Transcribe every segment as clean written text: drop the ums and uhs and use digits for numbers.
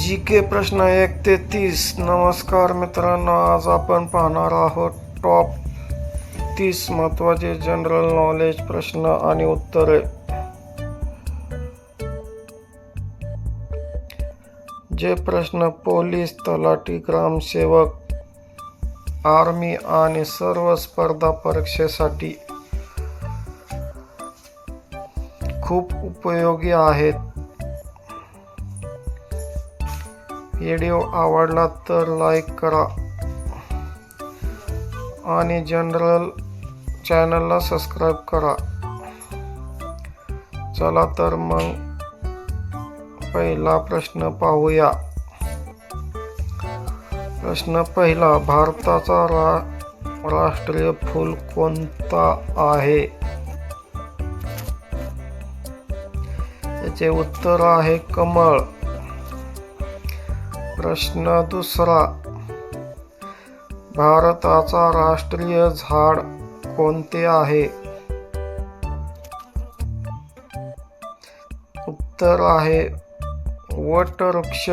GK प्रश्न 1 ते 30. नमस्कार मित्रांनो, आज आपण पाहणार आहोत टॉप 30 महत्त्वाचे जनरल नॉलेज प्रश्न आणि उत्तरे. जे प्रश्न पोलीस, तलाठी, ग्रामसेवक, आर्मी आणि सर्व स्पर्धा परीक्षेसाठी खूप उपयोगी आहेत. व्हिडिओ आवडला तर लाईक करा आणि जनरल चॅनलला सबस्क्राईब करा. चला तर मग पहिला प्रश्न पाहूया. प्रश्न पहिला, भारताचा राष्ट्रीय फूल कोणता आहे? याचे उत्तर आहे कमळ. प्रश्न दुसरा, भारताचा राष्ट्रीय झाड कोणते आहे? उत्तर आहे वटवृक्ष.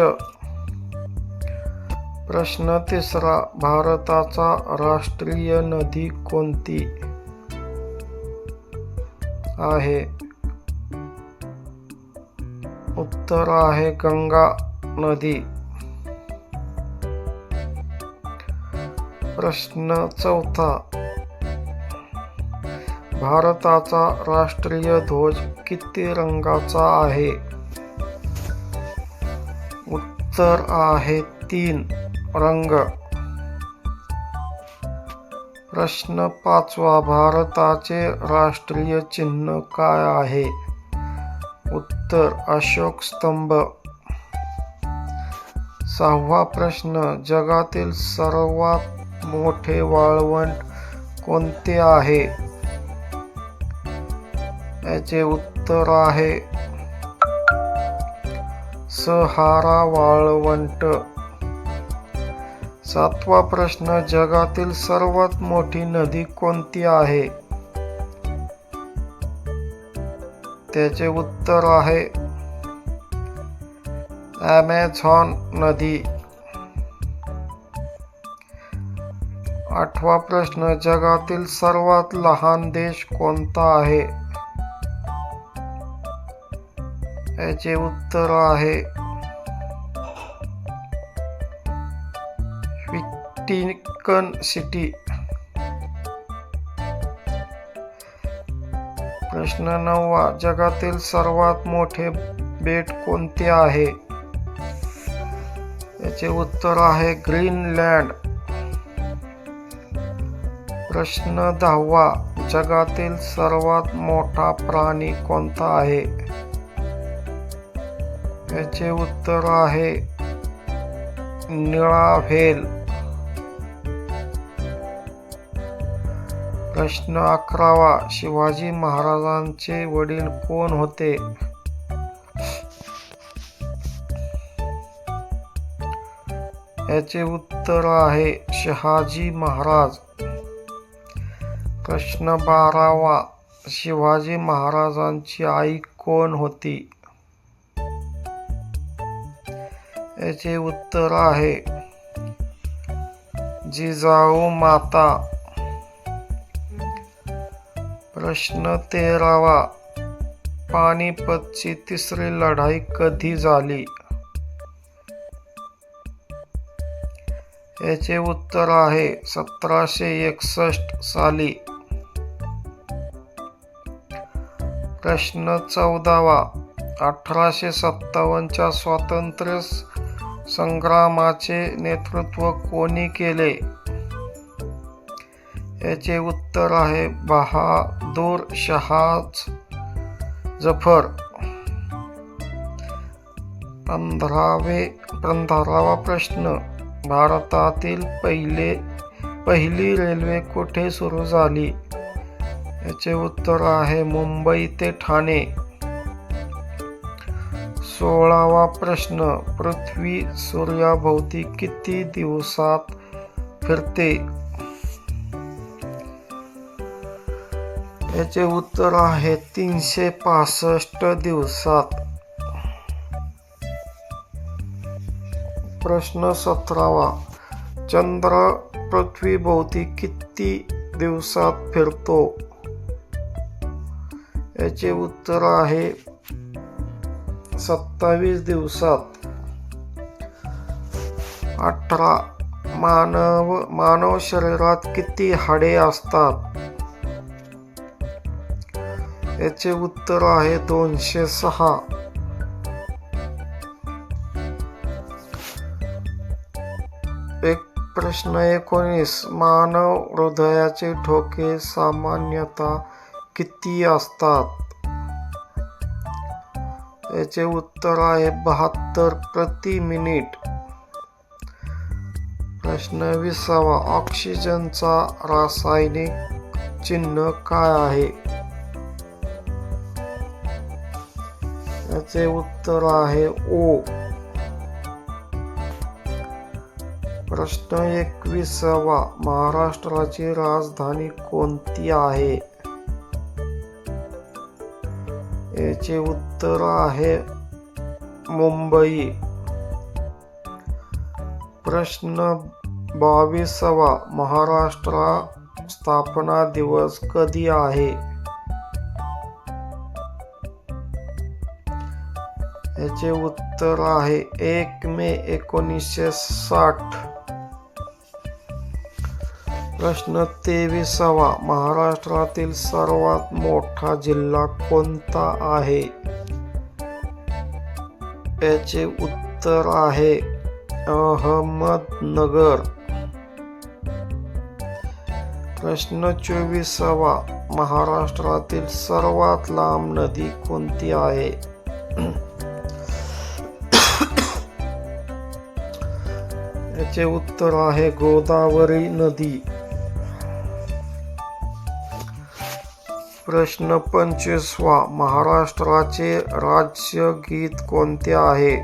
प्रश्न तिसरा, भारताचा राष्ट्रीय नदी कोणती आहे? उत्तर आहे गंगा नदी. प्रश्न चौथा, भारताचा राष्ट्रीय ध्वज किती रंगाचा आहे? उत्तर आहे 3 रंग. प्रश्न पाचवा, भारताचे राष्ट्रीय चिन्ह काय आहे? उत्तर अशोक स्तंभ. सहावा प्रश्न, जगातील सर्वात मोठे वाळवंट कोणते आहे? याचे उत्तर आहे सहारा वाळवंट. सातवा प्रश्न, जगातील सर्वात मोठी नदी कोणती आहे? त्याचे उत्तर आहे ॲमेझॉन नदी. आठवा प्रश्न, जगातील सर्वात लहान देश कोणता आहे? याचे उत्तर आहे व्हॅटिकन सिटी. प्रश्न 9, जगातील सर्वात मोठे बेट कोणते आहे? याचे उत्तर आहे ग्रीनलँड. प्रश्न 10, जगातील सर्वात मोठा प्राणी कोणता आहे? याचे उत्तर आहे निळा व्हेल. प्रश्न 11, शिवाजी महाराजांचे वडील कोण होते? याचे उत्तर आहे शहाजी महाराज. प्रश्न 12, शिवाजी महाराजांची आई कोण होती? याचे उत्तर आहे जिजाऊ माता. प्रश्न 13, पानिपतची तिसरी लढाई कधी झाली? याचे उत्तर आहे 1761 साली. प्रश्न 14, 1857च्या स्वातंत्र्य संग्रामाचे नेतृत्व कोणी केले? याचे उत्तर आहे बहादूर शाह जफर. 15वा प्रश्न, भारतातील पहिली रेल्वे कुठे सुरू झाली? याचे उत्तर आहे मुंबई ते ठाणे. 16वा प्रश्न, पृथ्वी सूर्याभोवती किती दिवसात फिरते? याचे उत्तर आहे 365 दिवसात. प्रश्न 17वा. चंद्र पृथ्वीभोवती किती दिवसात फिरतो? याचे उत्तर आहे 27 दिवसात. 18. मानव शरीरात किती हाडे असतात? याचे उत्तर आहे 206. प्रश्न 19. मानव हृदयाचे ठोके सामान्यतः किती असतात? याचे उत्तर आहे 72 प्रति मिनिट. प्रश्न 20वा. ऑक्सिजनचा रासायनिक चिन्ह काय आहे? याचे उत्तर आहे O. प्रश्न 21वा. महाराष्ट्राची राजधानी कोणती आहे? याचे उत्तर आहे मुंबई. प्रश्न 22वा. महाराष्ट्र स्थापना दिवस कधी आहे? याचे उत्तर आहे 1 मे 1960. प्रश्न 23वा. महाराष्ट्रातील सर्वात मोठा जिल्हा कोणता आहे? याचे उत्तर आहे अहमदनगर. प्रश्न 24वा. महाराष्ट्रातील सर्वात लांब नदी कोणती आहे? याचे उत्तर आहे गोदावरी नदी. प्रश्न 25वा. महाराष्ट्राचे राज्यगीत कोणते आहे?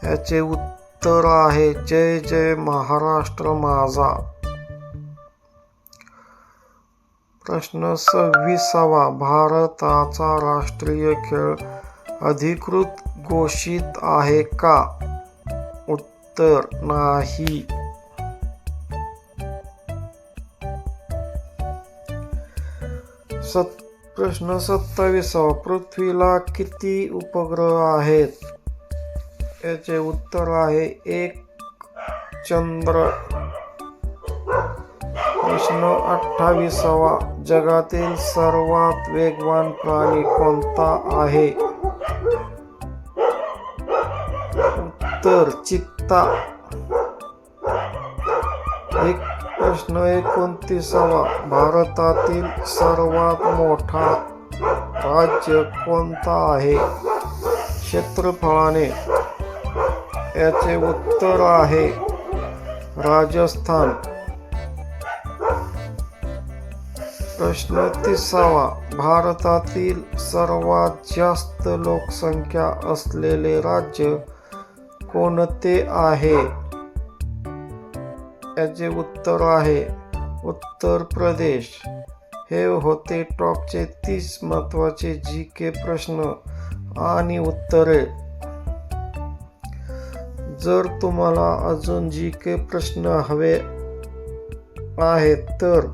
याचे उत्तर आहे जय जय महाराष्ट्र माझा. प्रश्न 26वा. भारताचा राष्ट्रीय खेळ अधिकृत घोषित आहे का? उत्तर नाही. प्रश्न 27वा. पृथ्वीला किती उपग्रह आहेत? याचे उत्तर आहे 1 चंद्र. प्रश्न 28वा. जगातील सर्वात वेगवान प्राणी कोणता आहे? उत्तर चित्ता. प्रश्न 29वा. भारतातील सर्वात मोठा राज्य कोणता आहे क्षेत्रफळाने? याचे उत्तर आहे राजस्थान. प्रश्न 30वा. भारतातील सर्वात जास्त लोकसंख्या असलेले राज्य कोणते आहे? याचे उत्तर आहे उत्तर प्रदेश. हे होते टॉपचे 30 महत्त्वाचे GK प्रश्न आणि उत्तरे. जर तुम्हाला अजून GK प्रश्न हवे आहेत तर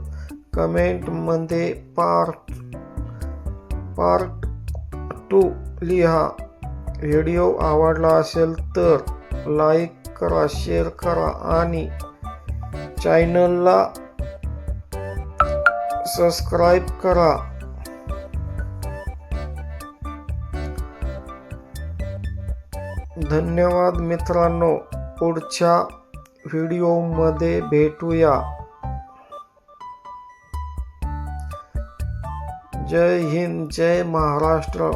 कमेंटमध्ये पार्ट 2 लिहा. व्हिडिओ आवडला असेल तर लाईक करा, शेअर करा आणि चॅनलला सबस्क्राईब करा. धन्यवाद मित्रांनो. पुढच्या व्हिडिओमध्ये भेटूया. जय हिंद, जय महाराष्ट्र.